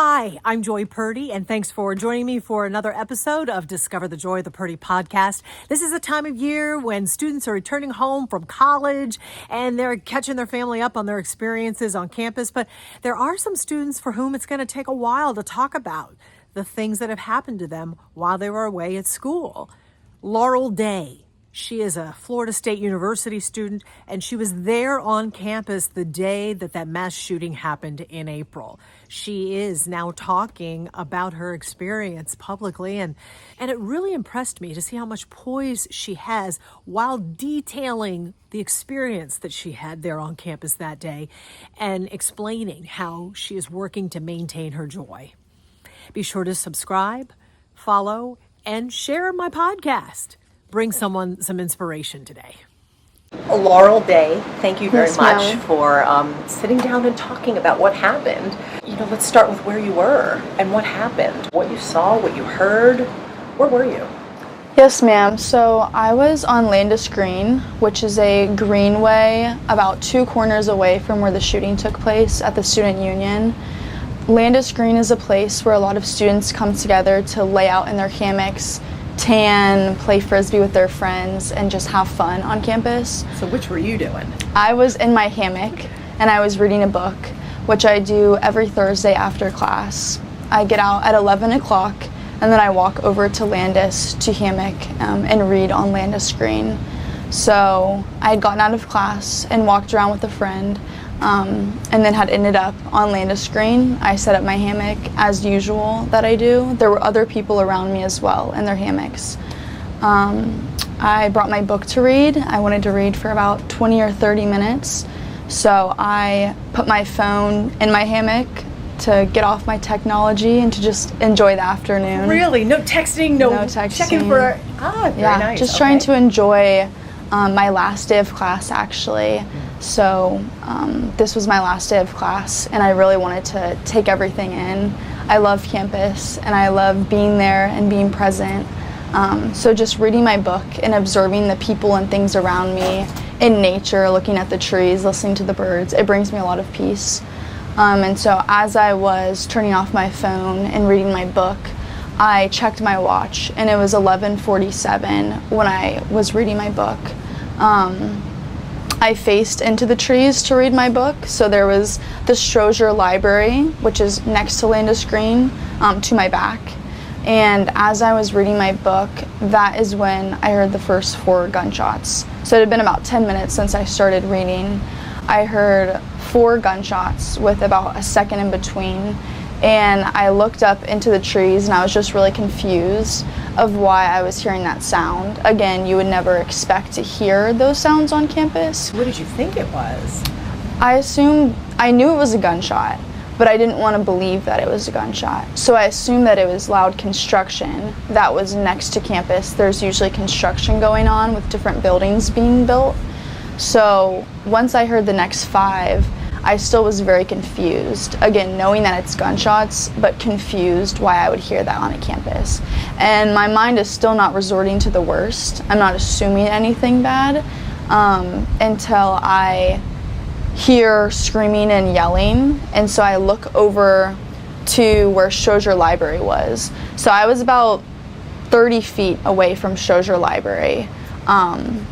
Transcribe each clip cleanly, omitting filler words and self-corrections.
Hi, I'm Joy Purdy, and thanks for joining me for another episode of Discover the Joy of the Purdy Podcast. This is a time of year when students are returning home from college and they're catching their family up on their experiences on campus, but there are some students for whom it's going to take a while to talk about the things that have happened to them while they were away at school. Laurel Day. She is a Florida State University student, and she was there on campus the day that mass shooting happened in April. She is now talking about her experience publicly, and it really impressed me to see how much poise she has while detailing the experience that she had there on campus that day and explaining how she is working to maintain her joy. Be sure to subscribe, follow, and share my podcast. Bring someone some inspiration today. Laurel Day, thank you very much for sitting down and talking about what happened. Let's start with where you were and what happened, what you saw, what you heard. Where were you? Yes, ma'am. So I was on Landis Green, which is a greenway about 2 corners away from where the shooting took place at the Student Union. Landis Green is a place where a lot of students come together to lay out in their hammocks, tan, play frisbee with their friends, and just have fun on campus. So which were you doing? I was in my hammock and I was reading a book, which I do every Thursday after class. I get out at 11 o'clock and then I walk over to Landis to hammock and read on Landis Green. So I had gotten out of class and walked around with a friend and then had ended up on Landis Green. I set up my hammock as usual that I do. There were other people around me as well in their hammocks. I brought my book to read. I wanted to read for about 20 or 30 minutes. So I put my phone in my hammock to get off my technology and to just enjoy the afternoon. Really? No texting? No texting. Checking for... very nice. Just trying to enjoy my last day of class, actually. So this was my last day of class, and I really wanted to take everything in. I love campus, and I love being there and being present. So just reading my book and observing the people and things around me in nature, looking at the trees, listening to the birds, it brings me a lot of peace. And so as I was turning off my phone and reading my book, I checked my watch, and it was 11:47 when I was reading my book. I faced into the trees to read my book, so there was the Strozier Library, which is next to Landis Green, to my back. And as I was reading my book, that is when I heard the first 4 gunshots. So it had been about 10 minutes since I started reading. I heard 4 gunshots with about a second in between. And I looked up into the trees and I was just really confused of why I was hearing that sound. Again, you would never expect to hear those sounds on campus. What did you think it was? I knew it was a gunshot, but I didn't want to believe that it was a gunshot. So I assumed that it was loud construction that was next to campus. There's usually construction going on with different buildings being built. So once I heard the next 5, I still was very confused. Again, knowing that it's gunshots, but confused why I would hear that on a campus. And my mind is still not resorting to the worst. I'm not assuming anything bad until I hear screaming and yelling. And so I look over to where Strozier Library was. So I was about 30 feet away from Strozier Library. And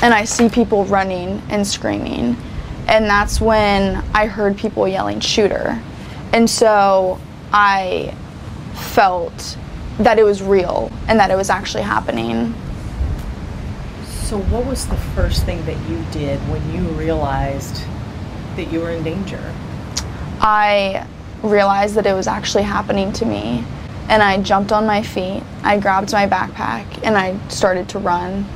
I see people running and screaming. And that's when I heard people yelling, "Shooter." And so I felt that it was real and that it was actually happening. So what was the first thing that you did when you realized that you were in danger? I realized that it was actually happening to me, and I jumped on my feet. I grabbed my backpack and I started to run.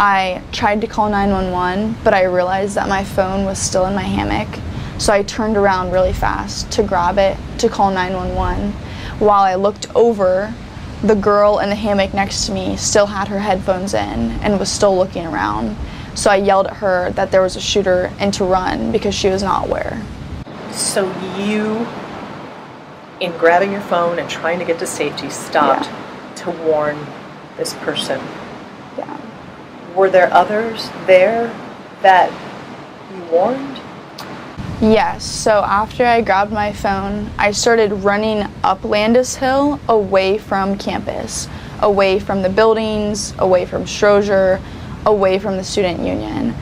I tried to call 911, but I realized that my phone was still in my hammock. So I turned around really fast to grab it to call 911. While I looked over, the girl in the hammock next to me still had her headphones in and was still looking around. So I yelled at her that there was a shooter and to run because she was not aware. So you, in grabbing your phone and trying to get to safety, stopped to warn this person. Yeah. Were there others there that you warned? Yes, so after I grabbed my phone, I started running up Landis Hill away from campus, away from the buildings, away from Strozier, away from the student union.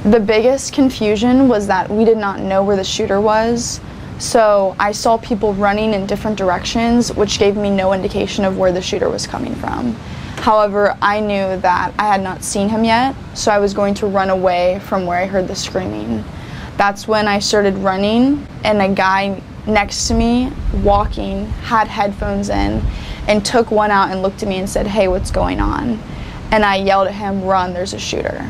The biggest confusion was that we did not know where the shooter was, so I saw people running in different directions, which gave me no indication of where the shooter was coming from. However, I knew that I had not seen him yet, so I was going to run away from where I heard the screaming. That's when I started running, and a guy next to me, walking, had headphones in, and took one out and looked at me and said, "Hey, what's going on?" And I yelled at him, "Run, there's a shooter."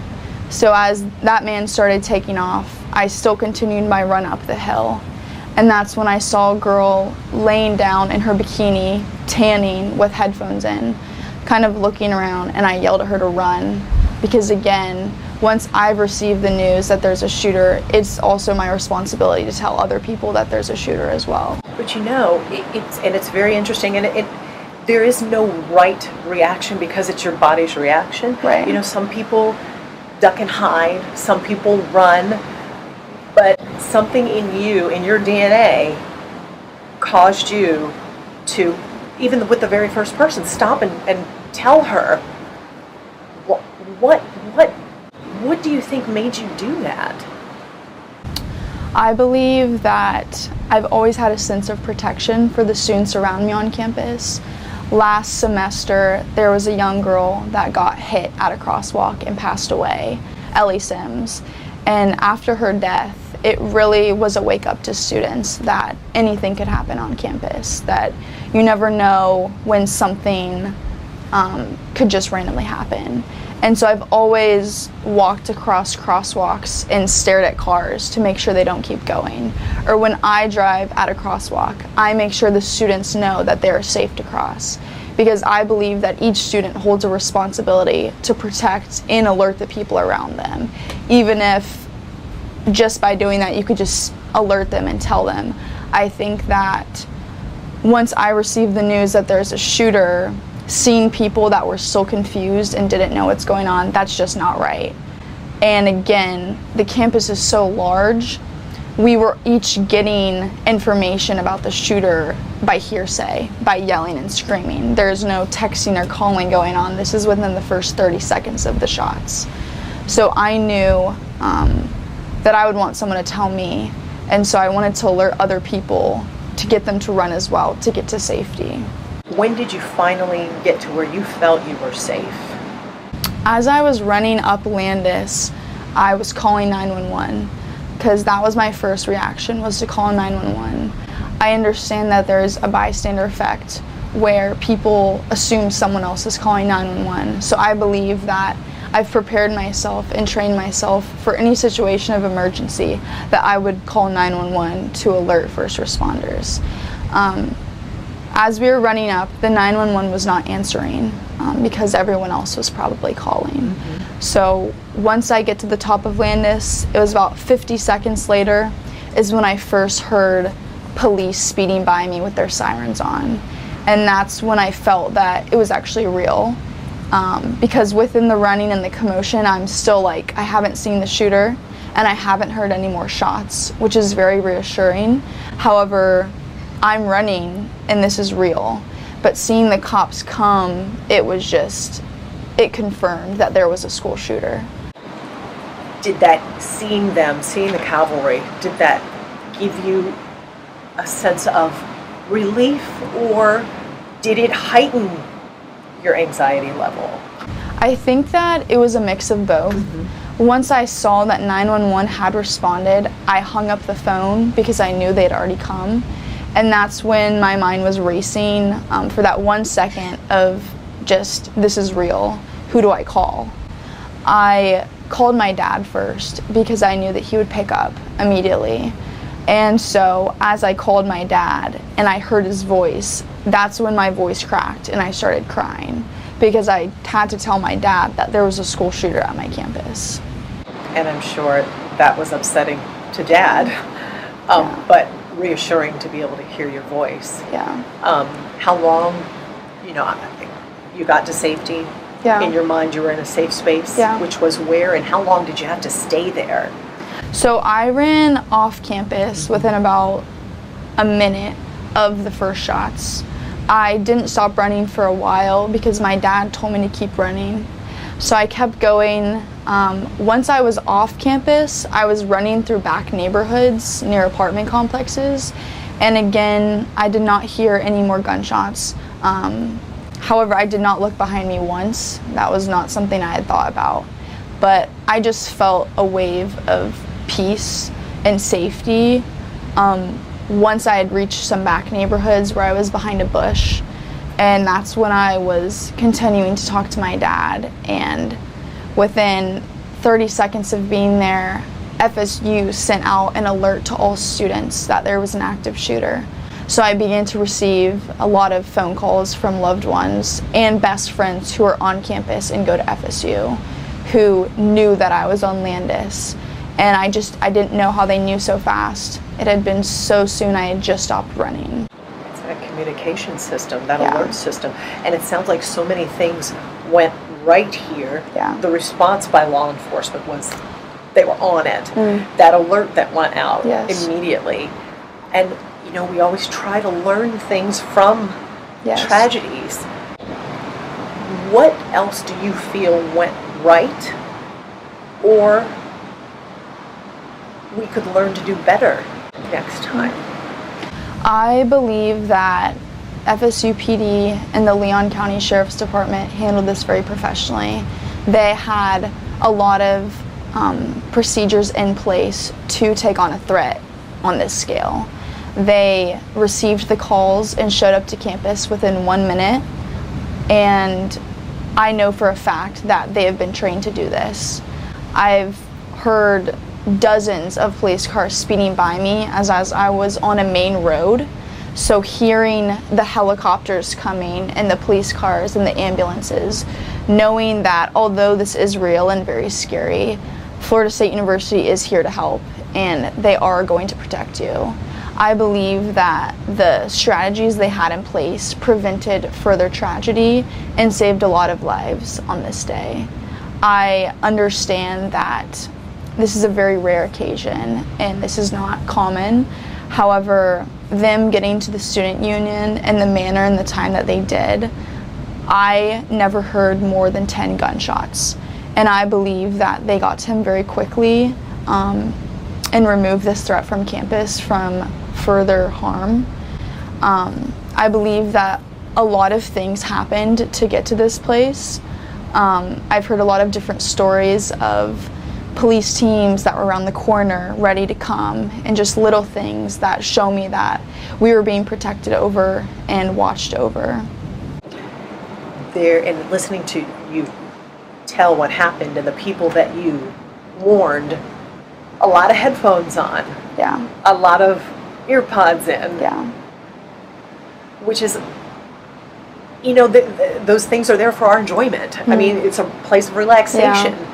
So as that man started taking off, I still continued my run up the hill. And that's when I saw a girl laying down in her bikini, tanning with headphones in, kind of looking around, and I yelled at her to run. Because again, once I've received the news that there's a shooter, it's also my responsibility to tell other people that there's a shooter as well. But it's very interesting, and there is no right reaction because it's your body's reaction. Right. Some people duck and hide, some people run, but something in you, in your DNA, caused you to, even with the very first person, stop and tell her, what do you think made you do that? I believe that I've always had a sense of protection for the students around me on campus. Last semester, there was a young girl that got hit at a crosswalk and passed away, Ellie Sims. And after her death, it really was a wake up to students that anything could happen on campus, that you never know when something could just randomly happen. And so I've always walked across crosswalks and stared at cars to make sure they don't keep going. Or when I drive at a crosswalk, I make sure the students know that they're safe to cross. Because I believe that each student holds a responsibility to protect and alert the people around them. Even if just by doing that you could just alert them and tell them. I think that once I received the news that there's a shooter, seeing people that were so confused and didn't know what's going on, that's just not right. And again, the campus is so large, we were each getting information about the shooter by hearsay, by yelling and screaming. There's no texting or calling going on. This is within the first 30 seconds of the shots. So I knew that I would want someone to tell me, and so I wanted to alert other people to get them to run as well, to get to safety. When did you finally get to where you felt you were safe? As I was running up Landis, I was calling 911 because that was my first reaction, was to call 911. I understand that there's a bystander effect where people assume someone else is calling 911. So I believe that I've prepared myself and trained myself for any situation of emergency that I would call 911 to alert first responders. As we were running up, the 911 was not answering because everyone else was probably calling. Mm-hmm. So once I get to the top of Landis, it was about 50 seconds later is when I first heard police speeding by me with their sirens on. And that's when I felt that it was actually real. Because within the running and the commotion, I'm still like, I haven't seen the shooter and I haven't heard any more shots, which is very reassuring. However, I'm running and this is real. But seeing the cops come, it was just, it confirmed that there was a school shooter. Did that, seeing the cavalry, did that give you a sense of relief, or did it heighten your anxiety level? I think that it was a mix of both. Mm-hmm. Once I saw that 911 had responded, I hung up the phone because I knew they'd already come. And that's when my mind was racing for that 1 second of just, this is real, who do I call? I called my dad first because I knew that he would pick up immediately. And so as I called my dad and I heard his voice, that's when my voice cracked and I started crying because I had to tell my dad that there was a school shooter at my campus. And I'm sure that was upsetting to Dad, but reassuring to be able to hear your voice. Yeah. How long, you got to safety? Yeah. In your mind, you were in a safe space, yeah. Which was where, and how long did you have to stay there? So I ran off campus within about a minute of the first shots. I didn't stop running for a while because my dad told me to keep running. So I kept going. Once I was off campus, I was running through back neighborhoods near apartment complexes. And again, I did not hear any more gunshots. However, I did not look behind me once. That was not something I had thought about. But I just felt a wave of peace and safety once I had reached some back neighborhoods where I was behind a bush. And that's when I was continuing to talk to my dad. And within 30 seconds of being there, FSU sent out an alert to all students that there was an active shooter. So I began to receive a lot of phone calls from loved ones and best friends who are on campus and go to FSU, who knew that I was on Landis. And I didn't know how they knew so fast. It had been so soon. I had just stopped running. It's that communication system, that alert system. And it sounds like so many things went right here. Yeah. The response by law enforcement was they were on it. That alert that went out immediately. And, you know, we always try to learn things from tragedies. What else do you feel went right, or we could learn to do better next time? I believe that FSU PD and the Leon County Sheriff's Department handled this very professionally. They had a lot of procedures in place to take on a threat on this scale. They received the calls and showed up to campus within 1 minute, and I know for a fact that they have been trained to do this. I've heard dozens of police cars speeding by me as I was on a main road. So hearing the helicopters coming and the police cars and the ambulances, knowing that although this is real and very scary, Florida State University is here to help and they are going to protect you. I believe that the strategies they had in place prevented further tragedy and saved a lot of lives on this day. I understand that this is a very rare occasion and this is not common. However, them getting to the student union and the manner and the time that they did, I never heard more than 10 gunshots. And I believe that they got to him very quickly and removed this threat from campus from further harm. I believe that a lot of things happened to get to this place. I've heard a lot of different stories of police teams that were around the corner ready to come, and just little things that show me that we were being protected over and watched over. There, and listening to you tell what happened and the people that you warned, a lot of headphones on. Yeah. A lot of earpods in. Yeah. Which is, you know, those things are there for our enjoyment. I mean, it's a place of relaxation. Yeah.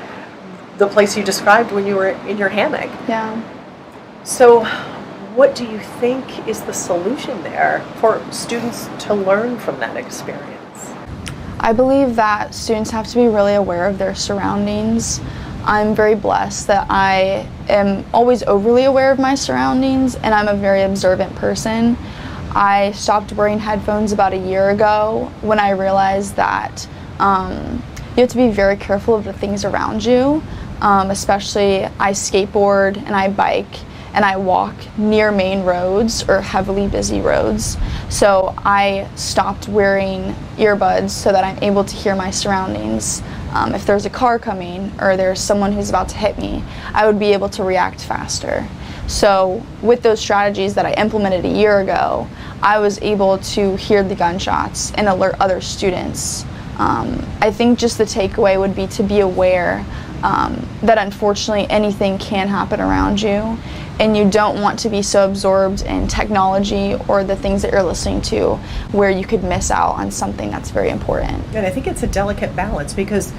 The place you described when you were in your hammock. Yeah. So what do you think is the solution there for students to learn from that experience? I believe that students have to be really aware of their surroundings. I'm very blessed that I am always overly aware of my surroundings, and I'm a very observant person. I stopped wearing headphones about a year ago when I realized that you have to be very careful of the things around you. Especially I skateboard and I bike and I walk near main roads or heavily busy roads. So I stopped wearing earbuds so that I'm able to hear my surroundings. If there's a car coming or there's someone who's about to hit me, I would be able to react faster. So with those strategies that I implemented a year ago, I was able to hear the gunshots and alert other students. I think just the takeaway would be to be aware that unfortunately anything can happen around you, and you don't want to be so absorbed in technology or the things that you're listening to where you could miss out on something that's very important. And I think it's a delicate balance because,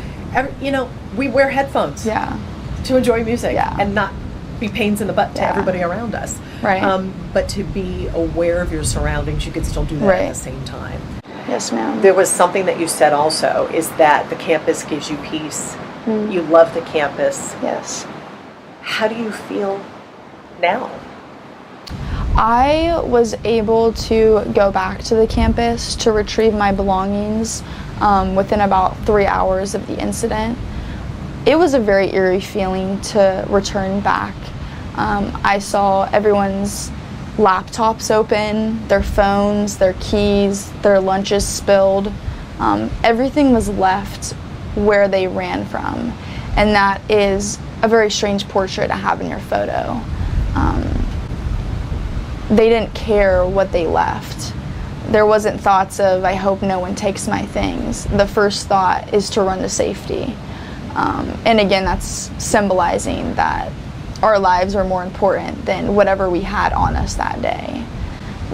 you know, we wear headphones to enjoy music and not be pains in the butt to everybody around us. Right. But to be aware of your surroundings, you could still do that at the same time. Yes, ma'am. There was something that you said also, is that the campus gives you peace. You love the campus. Yes. How do you feel now? I was able to go back to the campus to retrieve my belongings within about 3 hours of the incident. It was a very eerie feeling to return back. I saw everyone's laptops open, their phones, their keys, their lunches spilled. Everything was left where they ran from, and that is a very strange portrait to have in your photo. They didn't care what they left. There wasn't thoughts of, I hope no one takes my things. The first thought is to run to safety. And again, that's symbolizing that our lives are more important than whatever we had on us that day.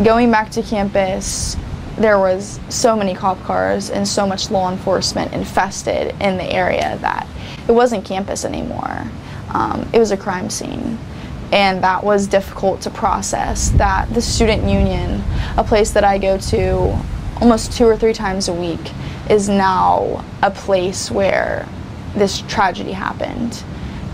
Going back to campus, there was so many cop cars and so much law enforcement infested in the area that it wasn't campus anymore. It was a crime scene. And that was difficult to process, that the student union, a place that I go to almost 2 or 3 times a week, is now a place where this tragedy happened.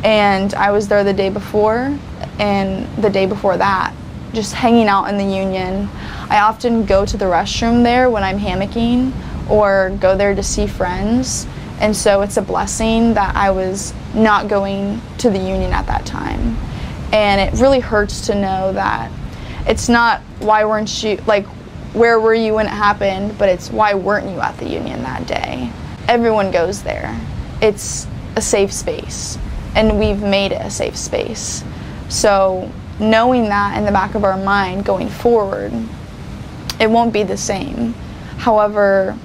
And I was there the day before, and the day before that, just hanging out in the union. I often go to the restroom there when I'm hammocking, or go there to see friends. And so it's a blessing that I was not going to the union at that time. And it really hurts to know that it's not why weren't you, like, where were you when it happened, but it's why weren't you at the union that day. Everyone goes there. It's a safe space, and we've made it a safe space. So knowing that in the back of our mind going forward, it won't be the same. However,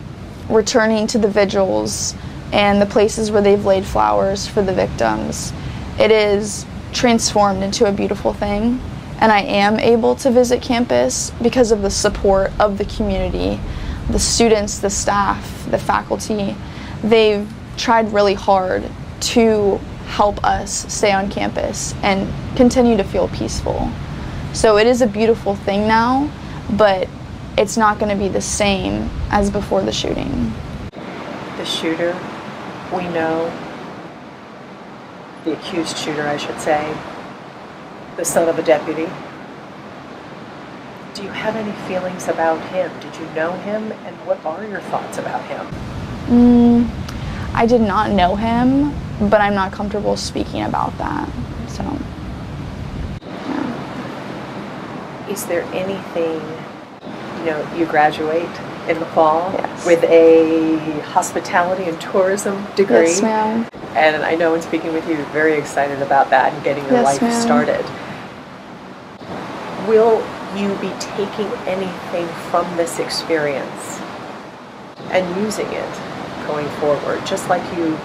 returning to the vigils and the places where they've laid flowers for the victims, it is transformed into a beautiful thing. And I am able to visit campus because of the support of the community, the students, the staff, the faculty. They've tried really hard to help us stay on campus and continue to feel peaceful. So it is a beautiful thing now, but it's not going to be the same as before the shooting. The shooter, we know, the accused shooter, I should say, the son of a deputy. Do you have any feelings about him? Did you know him, and what are your thoughts about him? I did not know him, but I'm not comfortable speaking about that. So, yeah. Is there anything, you graduate in the fall Yes. with a hospitality and tourism degree? Yes, ma'am. And I know in speaking with you, you're very excited about that and getting your Yes, life ma'am. started. Will you be taking anything from this experience and using it going forward? Just like you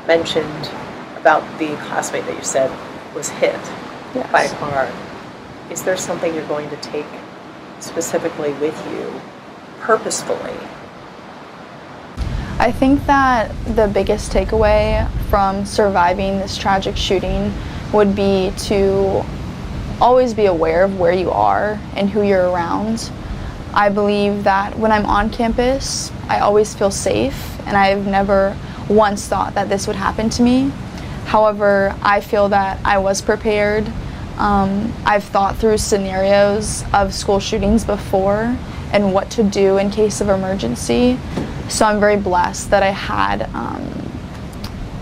mentioned about the classmate that you said was hit Yes. by a car. Is there something you're going to take specifically with you, purposefully? I think that the biggest takeaway from surviving this tragic shooting would be to always be aware of where you are and who you're around. I believe that when I'm on campus, I always feel safe, and I've never once thought that this would happen to me. However, I feel that I was prepared. I've thought through scenarios of school shootings before and what to do in case of emergency. So I'm very blessed that I had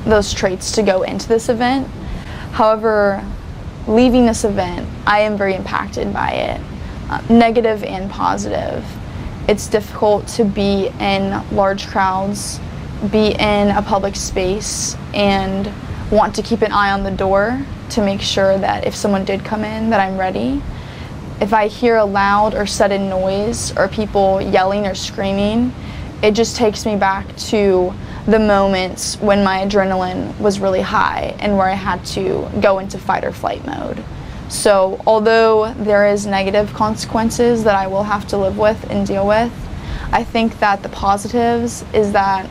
those traits to go into this event. However, leaving this event, I am very impacted by it, negative and positive. It's difficult to be in large crowds, be in a public space, and want to keep an eye on the door to make sure that if someone did come in, that I'm ready. If I hear a loud or sudden noise or people yelling or screaming, it just takes me back to the moments when my adrenaline was really high and where I had to go into fight or flight mode. So although there is negative consequences that I will have to live with and deal with, I think that the positives is that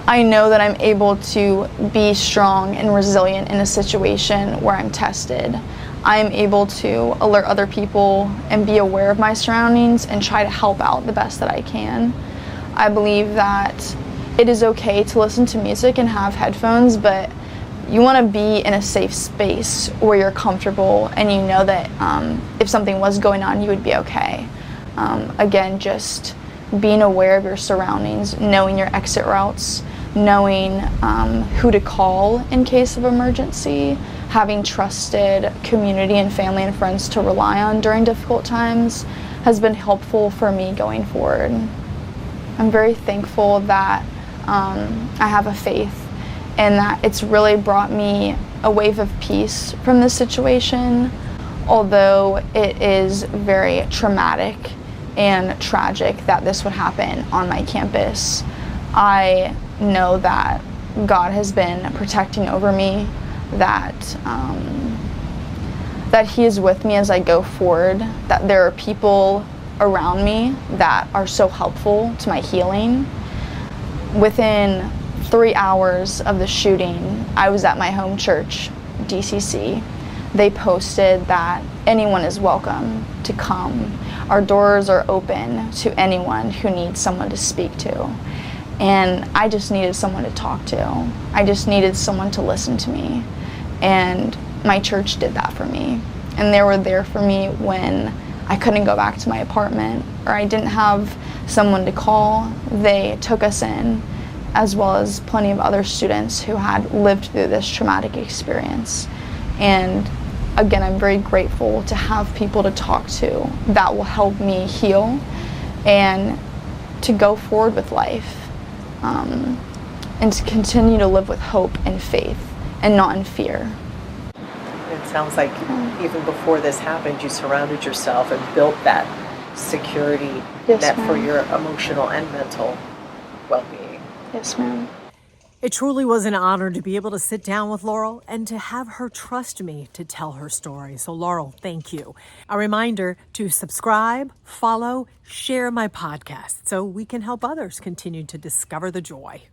I know that I'm able to be strong and resilient in a situation where I'm tested. I am able to alert other people and be aware of my surroundings and try to help out the best that I can. I believe that it is okay to listen to music and have headphones, but you want to be in a safe space where you're comfortable and you know that if something was going on, you would be okay. Again, just being aware of your surroundings, knowing your exit routes, knowing who to call in case of emergency, having trusted community and family and friends to rely on during difficult times has been helpful for me going forward. I'm very thankful that I have a faith and that it's really brought me a wave of peace from this situation, although it is very traumatic and tragic that this would happen on my campus. I know that God has been protecting over me, that He is with me as I go forward, that there are people around me that are so helpful to my healing. Within 3 hours of the shooting, I was at my home church, DCC. They posted that anyone is welcome to come. Our doors are open to anyone who needs someone to speak to. And I just needed someone to talk to. I just needed someone to listen to me. And my church did that for me. And they were there for me when I couldn't go back to my apartment or I didn't have someone to call. They took us in, as well as plenty of other students who had lived through this traumatic experience. And again, I'm very grateful to have people to talk to that will help me heal and to go forward with life, and to continue to live with hope and faith and not in fear. It sounds like even before this happened, you surrounded yourself and built that security net for your emotional and mental well-being. Yes, ma'am. It truly was an honor to be able to sit down with Laurel and to have her trust me to tell her story. So Laurel, thank you. A reminder to subscribe, follow, share my podcast so we can help others continue to discover the joy.